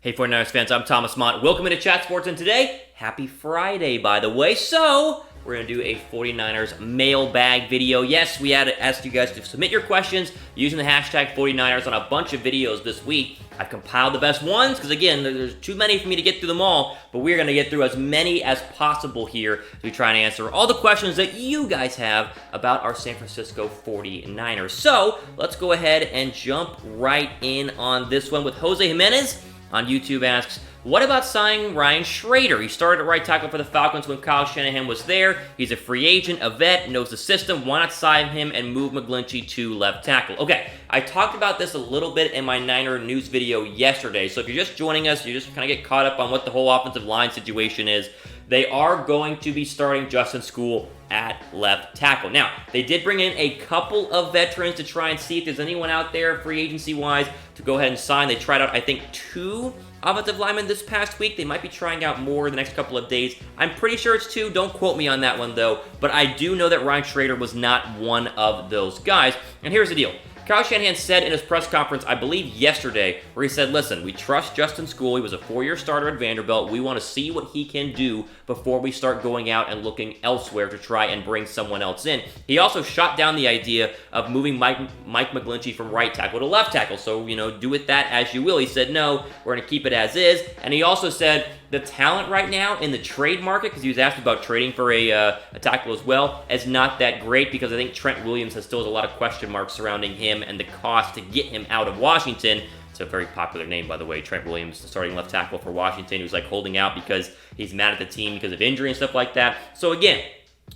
Hey 49ers fans, I'm Thomas Mott. Welcome into Chat Sports, and today, happy Friday, by the way. So, we're going to do a 49ers mailbag video. Yes, we had asked you guys to submit your questions using the hashtag 49ers on a bunch of videos this week. I've compiled the best ones because, again, there's too many for me to get through them all, but we're going to get through as many as possible here as we try and answer all the questions that you guys have about our San Francisco 49ers. So, let's go ahead and jump right in on this one with Jose Jimenez on YouTube asks, what about signing Ryan Schrader? He started at right tackle for the Falcons when Kyle Shanahan was there. He's a free agent, a vet, knows the system. Why not sign him and move McGlinchey to left tackle? Okay, I talked about this a little bit in my Niner news video yesterday, so if you're just joining us, you just kind of get caught up on what the whole offensive line situation is. They are going to be starting Justin Skule at left tackle. Now, they did bring in a couple of veterans to try and see if there's anyone out there free agency-wise to go ahead and sign. They tried out, I think, 2 offensive linemen this past week. They might be trying out more the next couple of days. I'm pretty sure it's 2. Don't quote me on that one, though. But I do know that Ryan Schrader was not one of those guys. And here's the deal. Kyle Shanahan said in his press conference, I believe yesterday, where he said, listen, we trust Justin Skule. He was a 4-year starter at Vanderbilt. We want to see what he can do before we start going out and looking elsewhere to try and bring someone else in. He also shot down the idea of moving Mike McGlinchey from right tackle to left tackle. So, do with that as you will. He said, no, we're going to keep it as is. And he also said the talent right now in the trade market, because he was asked about trading for a tackle as well, is not that great because I think Trent Williams still has a lot of question marks surrounding him and the cost to get him out of Washington. It's a very popular name, by the way, Trent Williams, the starting left tackle for Washington. He was holding out because he's mad at the team because of injury and stuff like that. So again,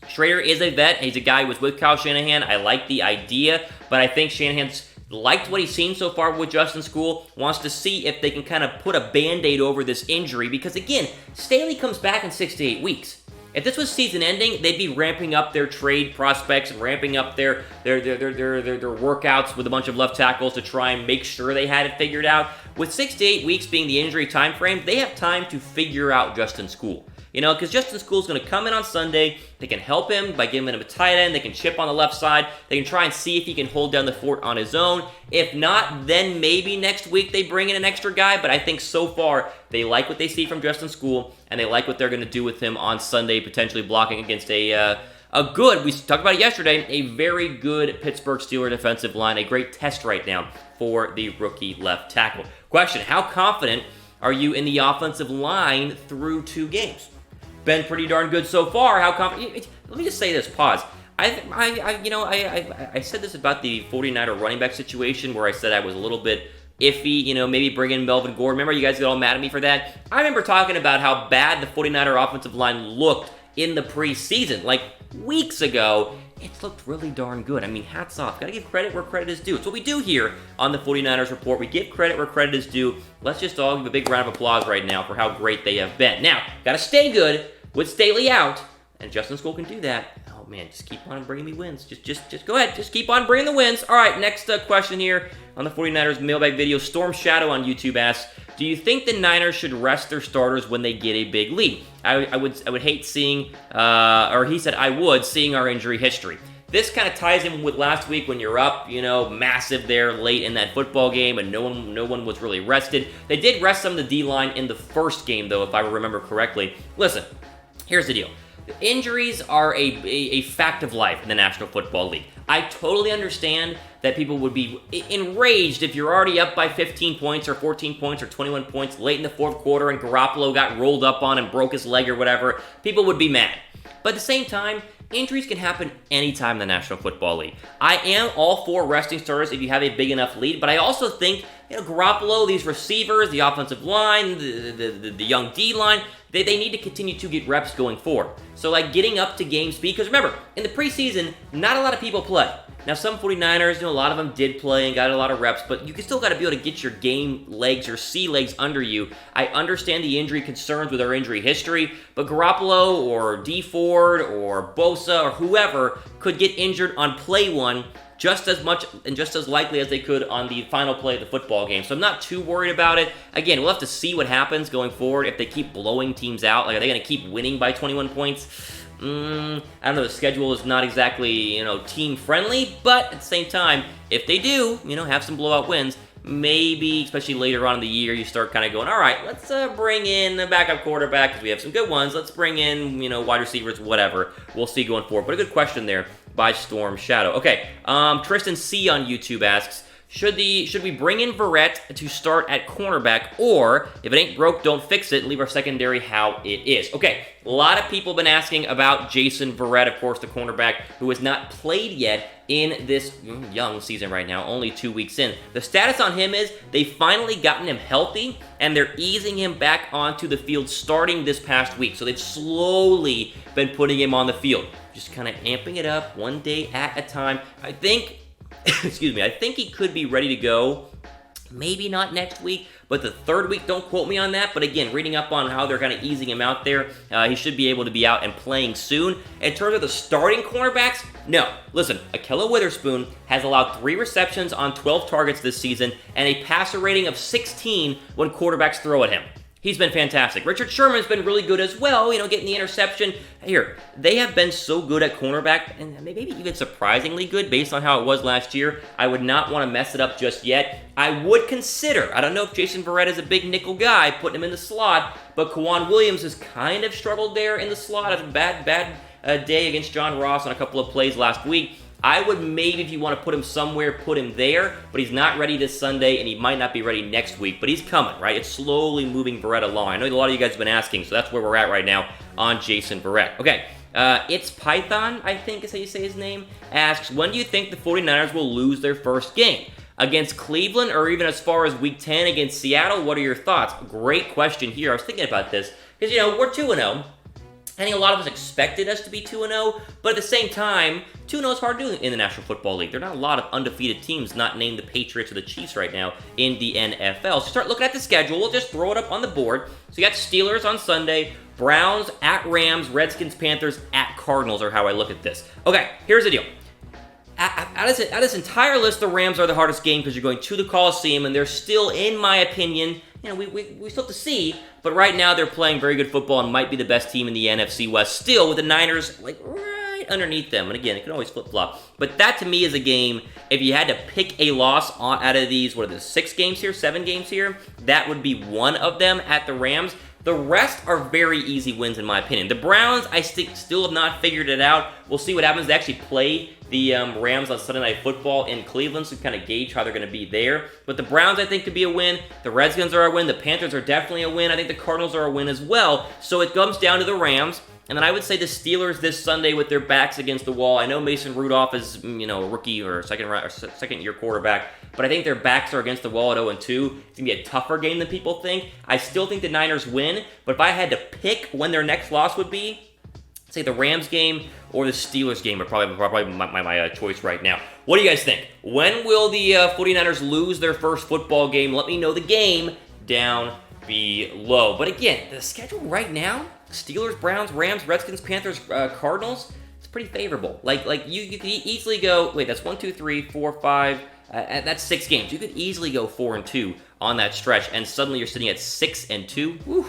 Schrader is a vet. He's a guy who was with Kyle Shanahan. I like the idea, but I think Shanahan's liked what he's seen so far with Justin Skule, wants to see if they can kind of put a Band-Aid over this injury, because again, Staley comes back in 6 to 8 weeks. If this was season ending, they'd be ramping up their trade prospects and ramping up their workouts with a bunch of left tackles to try and make sure they had it figured out. With 6 to 8 weeks being the injury time frame, they have time to figure out Justin Skule. Because Justin Skule's going to come in on Sunday. They can help him by giving him a tight end. They can chip on the left side. They can try and see if he can hold down the fort on his own. If not, then maybe next week they bring in an extra guy. But I think so far they like what they see from Justin Skule, and they like what they're going to do with him on Sunday, potentially blocking against a good, we talked about it yesterday, a very good Pittsburgh Steelers defensive line. A great test right now for the rookie left tackle. Question, how confident are you in the offensive line through 2 games? Been pretty darn good so far. How confident? Let me just say this. Pause. I said this about the 49er running back situation where I said I was a little bit iffy. Maybe bring in Melvin Gordon. Remember, you guys get all mad at me for that. I remember talking about how bad the 49er offensive line looked in the preseason, weeks ago. It's looked really darn good. Hats off. Got to give credit where credit is due. It's what we do here on the 49ers Report. We give credit where credit is due. Let's just all give a big round of applause right now for how great they have been. Now, got to stay good with Staley out, and Justin Skule can do that. Oh man, just keep on bringing me wins. Just go ahead. Just keep on bringing the wins. All right, next question here on the 49ers mailbag video. Storm Shadow on YouTube asks, do you think the Niners should rest their starters when they get a big lead? I would hate seeing, or he said I would, seeing our injury history. This kind of ties in with last week when you're up, massive there late in that football game and no one was really rested. They did rest some of the D-line in the first game, though, if I remember correctly. Listen, here's the deal. Injuries are a fact of life in the National Football League. I totally understand that people would be enraged if you're already up by 15 points or 14 points or 21 points late in the fourth quarter and Garoppolo got rolled up on and broke his leg or whatever. People would be mad. But at the same time, injuries can happen anytime in the National Football League. I am all for resting starters if you have a big enough lead, but I also think Garoppolo, these receivers, the offensive line, the young D-line, they need to continue to get reps going forward. So getting up to game speed, because remember, in the preseason, not a lot of people play. Now, some 49ers, a lot of them did play and got a lot of reps, but you still got to be able to get your game legs, your C legs under you. I understand the injury concerns with our injury history, but Garoppolo or D Ford or Bosa or whoever could get injured on play 1 just as much and just as likely as they could on the final play of the football game. So I'm not too worried about it. Again, we'll have to see what happens going forward if they keep blowing teams out. Are they going to keep winning by 21 points? I don't know, the schedule is not exactly, team friendly, but at the same time, if they do, have some blowout wins, maybe, especially later on in the year, you start kind of going, all right, let's bring in a backup quarterback because we have some good ones. Let's bring in, wide receivers, whatever. We'll see going forward. But a good question there by Storm Shadow. Okay, Tristan C on YouTube asks, should we bring in Verrett to start at cornerback, or if it ain't broke, don't fix it, and leave our secondary how it is? Okay, a lot of people have been asking about Jason Verrett, of course, the cornerback who has not played yet in this young season right now, only 2 weeks in. The status on him is they've finally gotten him healthy, and they're easing him back onto the field starting this past week. So they've slowly been putting him on the field, just kind of amping it up one day at a time. I think I think he could be ready to go, maybe not next week, but the third week. Don't quote me on that, but again, reading up on how they're kind of easing him out there, he should be able to be out and playing soon. In terms of the starting cornerbacks, no. Listen, Ahkello Witherspoon has allowed 3 receptions on 12 targets this season and a passer rating of 16 when quarterbacks throw at him. He's been fantastic. Richard Sherman's been really good as well, getting the interception. Here, they have been so good at cornerback, and maybe even surprisingly good based on how it was last year. I would not want to mess it up just yet. I would consider, I don't know if Jason Verrett is a big nickel guy, putting him in the slot, but Kwan Williams has kind of struggled there in the slot. Had a bad day against John Ross on a couple of plays last week. I would maybe, if you want to put him somewhere, put him there, but he's not ready this Sunday, and he might not be ready next week, but he's coming, right? It's slowly moving Verrett along. I know a lot of you guys have been asking, so that's where we're at right now on Jason Verrett. Okay, It's Python, I think is how you say his name, asks, when do you think the 49ers will lose their first game? Against Cleveland, or even as far as Week 10 against Seattle? What are your thoughts? Great question here. I was thinking about this, because, we're 2-0. I think a lot of us expected us to be 2-0, but at the same time, 2-0 is hard to do in the National Football League. There are not a lot of undefeated teams, not named the Patriots or the Chiefs right now, in the NFL. So start looking at the schedule. We'll just throw it up on the board. So you got Steelers on Sunday, Browns at Rams, Redskins, Panthers at Cardinals are how I look at this. Okay, here's the deal. Out of this entire list, the Rams are the hardest game because you're going to the Coliseum, and they're still, in my opinion, we still have to see, but right now they're playing very good football and might be the best team in the NFC West still, with the Niners right underneath them. And again, it can always flip-flop. But that to me is a game, if you had to pick a loss out of these, 7 games here, that would be one of them at the Rams. The rest are very easy wins in my opinion. The Browns, I still have not figured it out. We'll see what happens. They actually play the Rams on Sunday Night Football in Cleveland, so kind of gauge how they're going to be there. But the Browns, I think, could be a win. The Redskins are a win. The Panthers are definitely a win. I think the Cardinals are a win as well. So it comes down to the Rams. And then I would say the Steelers this Sunday with their backs against the wall. I know Mason Rudolph is, a rookie or second-year quarterback, but I think their backs are against the wall at 0-2. It's going to be a tougher game than people think. I still think the Niners win, but if I had to pick when their next loss would be, say the Rams game or the Steelers game are probably my choice right now. What do you guys think? When will the 49ers lose their first football game? Let me know the game down below. But again, the schedule right now, Steelers, Browns, Rams, Redskins, Panthers, Cardinals, it's pretty favorable. You could easily go, wait, that's 1, 2, 3, 4, 5, that's 6 games. You could easily go 4-2 on that stretch, and suddenly you're sitting at 6-2. Whew.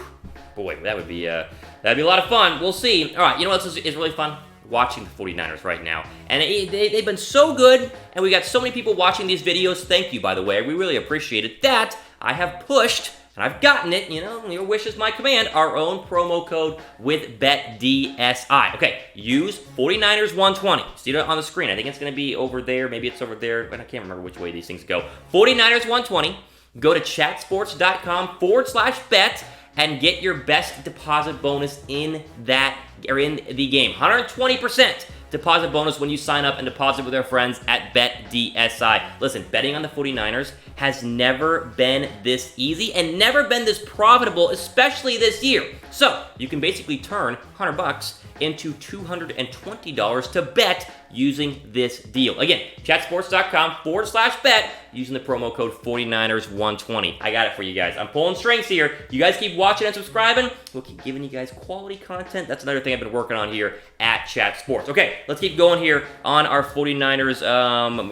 Boy, that'd be a lot of fun. We'll see. All right, you know what is really fun? Watching the 49ers right now. And they've been so good, and we got so many people watching these videos. Thank you, by the way. We really appreciate it. That I have pushed, and I've gotten it, your wish is my command, our own promo code with BetDSI. Okay, use 49ers120. See it on the screen. I think it's going to be over there. Maybe it's over there, but I can't remember which way these things go. 49ers120. Go to chatsports.com/bet. and get your best deposit bonus in the game. 120% deposit bonus when you sign up and deposit with our friends at BetDSI. Listen, betting on the 49ers has never been this easy and never been this profitable, especially this year. So you can basically turn $100 into $220 to bet using this deal. Again, chatsports.com/bet using the promo code 49ers120. I got it for you guys. I'm pulling strings here. You guys keep watching and subscribing. We'll keep giving you guys quality content. That's another thing I've been working on here at Chat Sports. Okay, let's keep going here on our 49ers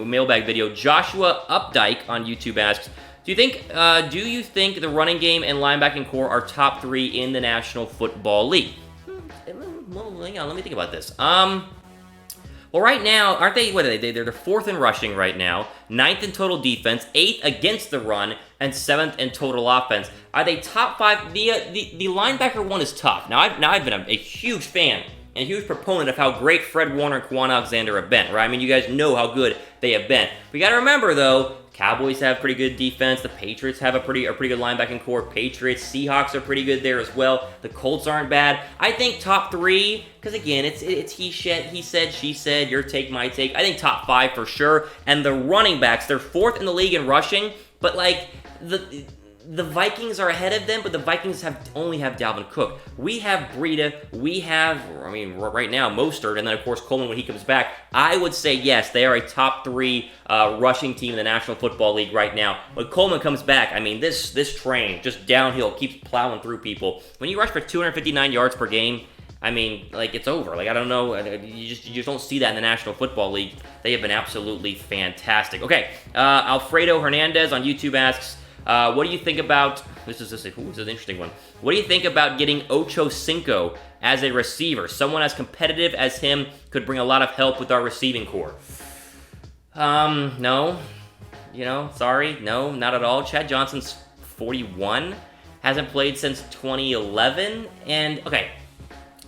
mailbag video. Joshua Updike on YouTube asks, do you think the running game and linebacking core are top 3 in the National Football League? Well, hang on, let me think about this. Well, Well, right now, aren't they, what are they? They're the 4th in rushing right now, 9th in total defense, 8th against the run, and 7th in total offense. Are they top 5? The linebacker one is tough. Now, I've been a huge fan and a huge proponent of how great Fred Warner and Quan Alexander have been, right? I mean, you guys know how good they have been. We got to remember, though, Cowboys have pretty good defense. The Patriots have a pretty good linebacking core. Patriots, Seahawks are pretty good there as well. The Colts aren't bad. I think top 3, because again, it's he said, she said, your take, my take. I think top 5 for sure. And the running backs, they're 4th in the league in rushing, but like the Vikings are ahead of them, but the Vikings only have Dalvin Cook. We have Breida. We have, I mean, right now, Mostert, and then, of course, Coleman when he comes back. I would say, yes, they are a top 3 rushing team in the National Football League right now. When Coleman comes back, I mean, this train, just downhill, keeps plowing through people. When you rush for 259 yards per game, I mean, like, it's over. Like, I don't know. You just don't see that in the National Football League. They have been absolutely fantastic. Okay, Alfredo Hernandez on YouTube asks, what do you think about, this is an interesting one. What do you think about getting Ocho Cinco as a receiver? Someone as competitive as him could bring a lot of help with our receiving core. No. Sorry. No, not at all. Chad Johnson's 41. Hasn't played since 2011. And, okay,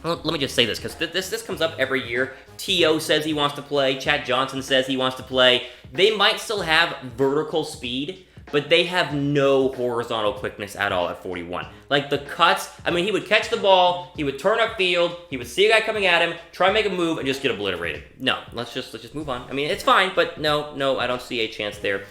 let me just say this, because this comes up every year. T.O. says he wants to play. Chad Johnson says he wants to play. They might still have vertical speed, but they have no horizontal quickness at all at 41. Like, the cuts, I mean, he would catch the ball, he would turn upfield, he would see a guy coming at him, try and make a move, and just get obliterated. No, let's just move on. I mean, it's fine, but no, I don't see a chance there.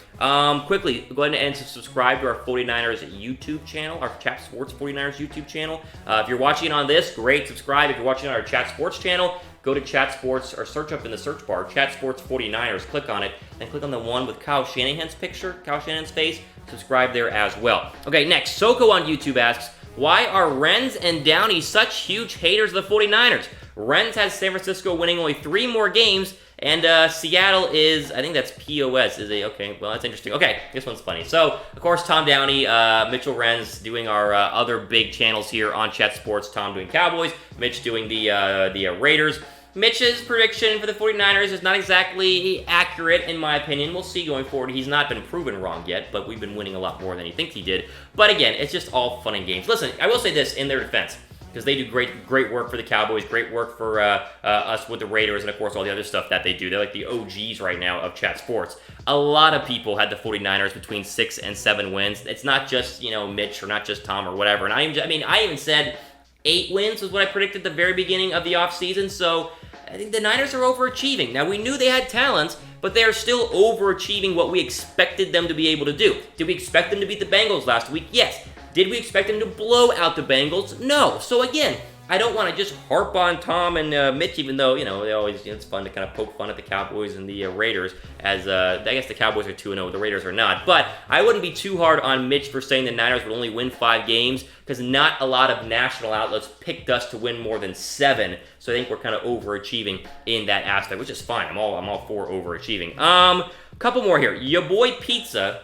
Quickly, go ahead and subscribe to our 49ers YouTube channel, our Chat Sports 49ers YouTube channel. If you're watching on this, great, subscribe. If you're watching on our Chat Sports channel, go to Chat Sports, or search up in the search bar, Chat Sports 49ers, click on it, and click on the one with Kyle Shanahan's picture, Kyle Shanahan's face, subscribe there as well. Okay, next, Soko on YouTube asks, why are Renz and Downey such huge haters of the 49ers? Renz has San Francisco winning only 3 more games, and Seattle is, I think that's POS, okay, well, that's interesting. Okay, this one's funny. So, of course, Tom Downey, Mitchell Renz doing our other big channels here on Chat Sports. Tom doing Cowboys, Mitch doing the Raiders. Mitch's prediction for the 49ers is not exactly accurate, in my opinion. We'll see going forward. He's not been proven wrong yet, but we've been winning a lot more than he thinks he did. But again, it's just all fun and games. Listen, I will say this in their defense, because they do great work for the Cowboys, great work for us with the Raiders, and of course all the other stuff that they do. They're like the OGs right now of Chat Sports. A lot of people had the 49ers between 6 and 7 wins. It's not just, Mitch or not just Tom or whatever. And I even said 8 wins was what I predicted at the very beginning of the offseason, so I think the Niners are overachieving. Now, we knew they had talent, but they are still overachieving what we expected them to be able to do. Did we expect them to beat the Bengals last week? Yes. Did we expect them to blow out the Bengals? No. So again, I don't want to just harp on Tom and Mitch, even though, they always, it's fun to kind of poke fun at the Cowboys and the Raiders, as I guess the Cowboys are 2-0, the Raiders are not. But I wouldn't be too hard on Mitch for saying the Niners would only win 5 games, because not a lot of national outlets picked us to win more than 7. So I think we're kind of overachieving in that aspect, which is fine. I'm all for overachieving. A couple more here. Your boy Pizza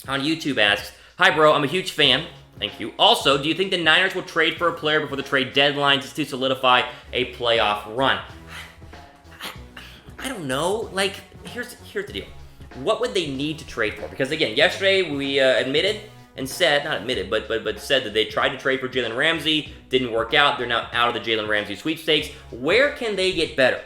on YouTube asks, hi bro, I'm a huge fan. Thank you. Also, do you think the Niners will trade for a player before the trade deadline just to solidify a playoff run? I don't know. Like, here's the deal. What would they need to trade for? Because again, yesterday we admitted and said, not admitted, but said that they tried to trade for Jalen Ramsey, didn't work out. They're now out of the Jalen Ramsey sweepstakes. Where can they get better?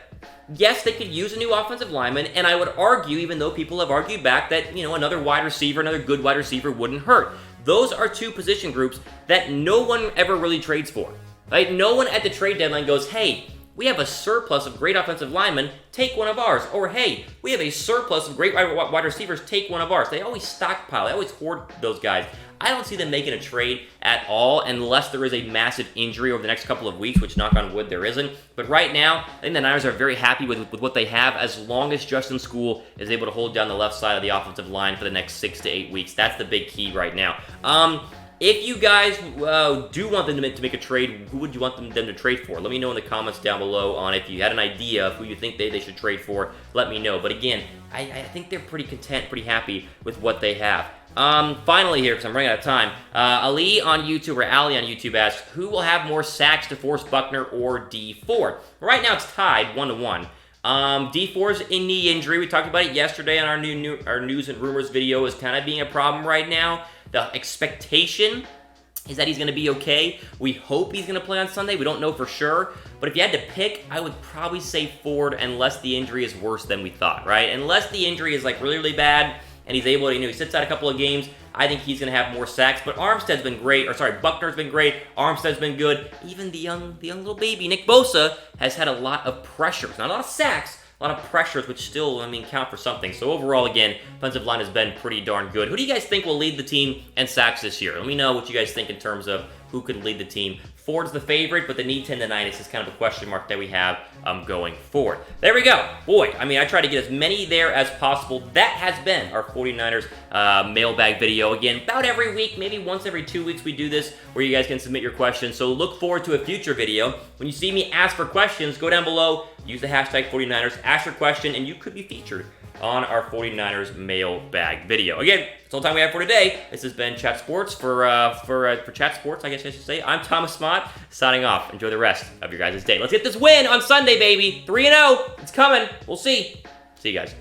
Yes, they could use a new offensive lineman, and I would argue, even though people have argued back, that, another wide receiver, another good wide receiver wouldn't hurt. Those are 2 position groups that no one ever really trades for, right? No one at the trade deadline goes, hey, we have a surplus of great offensive linemen, take one of ours. Or, hey, we have a surplus of great wide receivers, take one of ours. They always stockpile. They always hoard those guys. I don't see them making a trade at all unless there is a massive injury over the next couple of weeks, which, knock on wood, there isn't. But right now, I think the Niners are very happy with what they have as long as Justin Skule is able to hold down the left side of the offensive line for the next 6 to 8 weeks. That's the big key right now. If you guys do want them to make a trade, who would you want them to trade for? Let me know in the comments down below on if you had an idea of who you think they should trade for. Let me know. But again, I think they're pretty content, pretty happy with what they have. Finally here, because I'm running out of time, Ali on YouTube on YouTube asks, who will have more sacks to force Buckner or D Ford? Right now it's tied 1-1. D4's knee injury. We talked about it yesterday on our our news and rumors video. Is kind of being a problem right now. The expectation is that he's going to be okay. We hope he's going to play on Sunday. We don't know for sure. But if you had to pick, I would probably say Ford unless the injury is worse than we thought, right? Unless the injury is like really, really bad and he's able to, he sits out a couple of games, I think he's going to have more sacks. But Armstead's been great, Buckner's been great. Armstead's been good. Even the young little baby, Nick Bosa, has had a lot of pressures. Not a lot of sacks, a lot of pressures, which still, count for something. So overall, again, defensive line has been pretty darn good. Who do you guys think will lead the team in sacks this year? Let me know what you guys think in terms of who could lead the team. Ford's the favorite, but the knee tendonitis is kind of a question mark that we have going forward. There we go. Boy, I try to get as many there as possible. That has been our 49ers mailbag video. Again, about every week, maybe once every 2 weeks we do this where you guys can submit your questions. So look forward to a future video. When you see me ask for questions, go down below, use the hashtag 49ers, ask your question, and you could be featured on our 49ers mailbag video. Again, that's all the time we have for today. This has been Chat Sports for Chat Sports, I guess I should say. I'm Thomas Mott, signing off. Enjoy the rest of your guys' day. Let's get this win on Sunday, baby. 3-0. It's coming. We'll see. See you guys.